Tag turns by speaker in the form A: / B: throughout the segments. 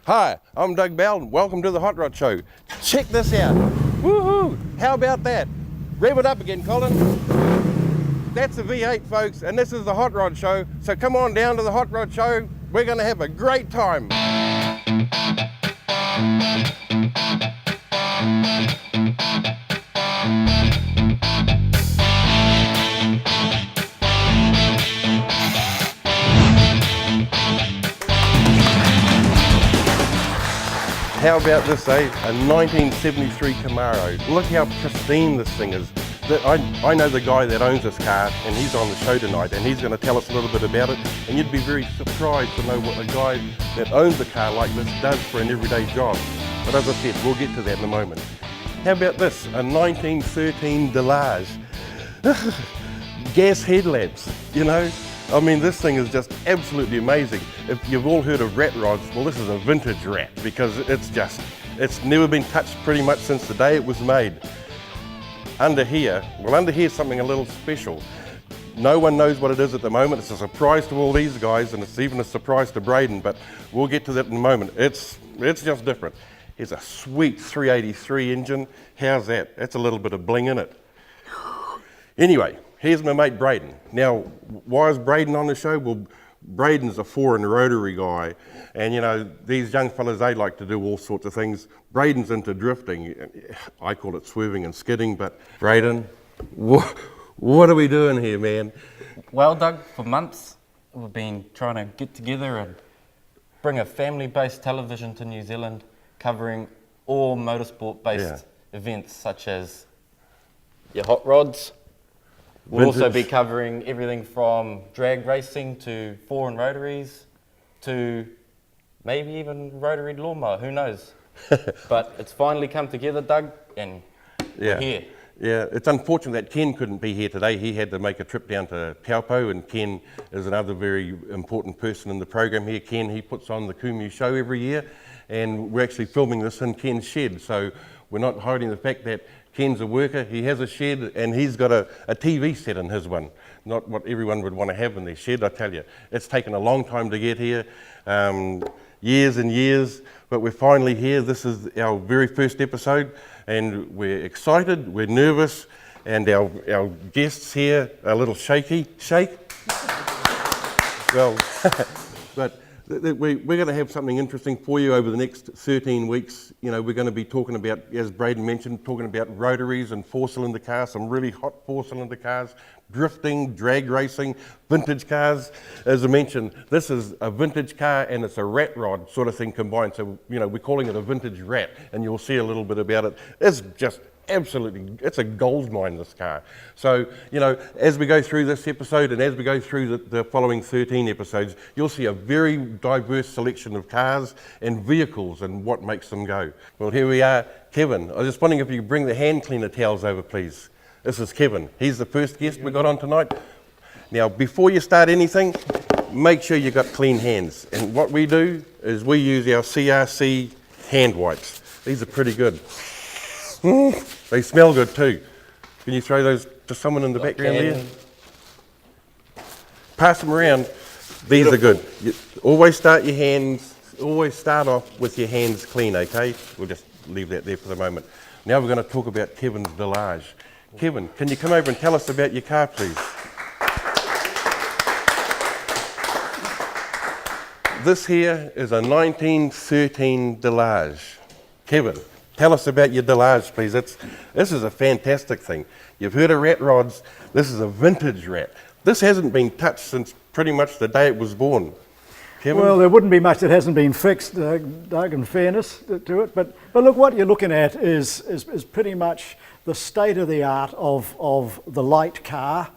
A: Hi, I'm Doug Bowden. Welcome to the Hot Rod Show. Check this out. Woohoo! How about that? Rev it up again, Colin. That's a V8, folks, and this is the Hot Rod Show. So come on down to the Hot Rod Show. We're going to have a great time. How about this, eh? A 1973 Camaro. Look how pristine this thing is. I know the guy that owns this car, and he's on the show tonight, and he's going to tell us a little bit about it. And you'd be very surprised to know what a guy that owns a car like this does for an everyday job. But as I said, we'll get to that in a moment. How about this? A 1913 Delage. Gas headlamps, you know? I mean, this thing is just absolutely amazing. If you've all heard of rat rods, well, this is a vintage rat because it's never been touched pretty much since the day it was made. Under here's something a little special. No one knows what it is at the moment. It's a surprise to all these guys, and it's even a surprise to Braden, but we'll get to that in a moment. It's just different. It's a sweet 383 engine. How's that? That's a little bit of bling in it. Anyway, here's my mate Braden. Now, why is Braden on the show? Well, Braden's a foreign rotary guy, and you know, these young fellas, they like to do all sorts of things. Braden's into drifting. I call it swerving and skidding, but Braden, what are we doing here, man?
B: Well, Doug, for months we've been trying to get together and bring a family-based television to New Zealand, covering all motorsport-based events such as your hot rods. We'll also be covering everything from drag racing to foreign rotaries to maybe even rotary lawnmower, who knows? But it's finally come together, Doug, and we're here.
A: Yeah, it's unfortunate that Ken couldn't be here today. He had to make a trip down to Taupo, and Ken is another very important person in the program here. Ken, he puts on the Kumu show every year, and we're actually filming this in Ken's shed, so we're not hiding the fact that Ken's a worker, he has a shed, and he's got a TV set in his one. Not what everyone would want to have in their shed, I tell you. It's taken a long time to get here, years and years, but we're finally here. This is our very first episode, and we're excited, we're nervous, and our guests here are a little shaky. Shake? Well, but we're going to have something interesting for you over the next 13 weeks. You know, we're going to be talking about, as Braden mentioned, talking about rotaries and four-cylinder cars, some really hot four-cylinder cars, drifting, drag racing, vintage cars. As I mentioned, this is a vintage car and it's a rat rod sort of thing combined. So, you know, we're calling it a vintage rat, and you'll see a little bit about it. It's just absolutely, it's a gold mine, this car. So, you know, as we go through this episode and as we go through the following 13 episodes, you'll see a very diverse selection of cars and vehicles and what makes them go. Well, here we are. Kevin, I was just wondering if you could bring the hand cleaner towels over, please. This is Kevin. He's the first guest we got on tonight. Now, before you start anything, make sure you've got clean hands. And what we do is we use our CRC hand wipes. These are pretty good. They smell good too. Can you throw those to someone in the background there? Pass them around. These are good. You always start off with your hands clean, okay? We'll just leave that there for the moment. Now we're going to talk about Kevin's Delage. Kevin, can you come over and tell us about your car, please? This here is a 1913 Delage. Kevin, tell us about your Delage, please. This is a fantastic thing. You've heard of rat rods. This is a vintage rat. This hasn't been touched since pretty much the day it was born. Kevin?
C: Well, there wouldn't be much that hasn't been fixed, Doug, in fairness to it. But look, what you're looking at is pretty much the state of the art of the light car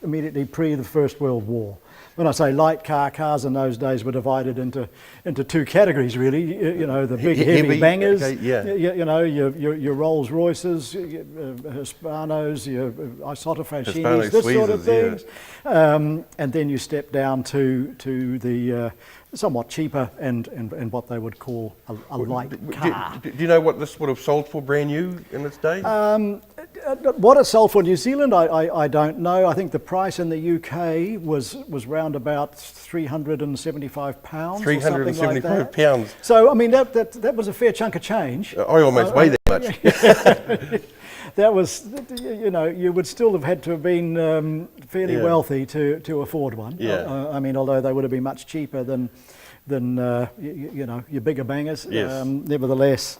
C: immediately pre the First World War. When I say light cars in those days were divided into two categories, really. You know, the big heavy bangers. Okay, yeah. You know, your Rolls Royces, your Hispanos, your Isotta Francinis, this sort of things. Yeah. And then you step down to the somewhat cheaper and what they would call a light car.
A: Do you know what this would have sold for brand new in its day?
C: What it sold for New Zealand, I don't know. I think the price in the UK was round about £375 or something like that.
A: £375.
C: So I mean that was a fair chunk of change.
A: I almost weigh that much.
C: That was, you know, you would still have had to have been fairly wealthy to afford one.
A: Yeah.
C: I mean, although they would have been much cheaper than you know, your bigger bangers.
A: Yes.
C: Nevertheless.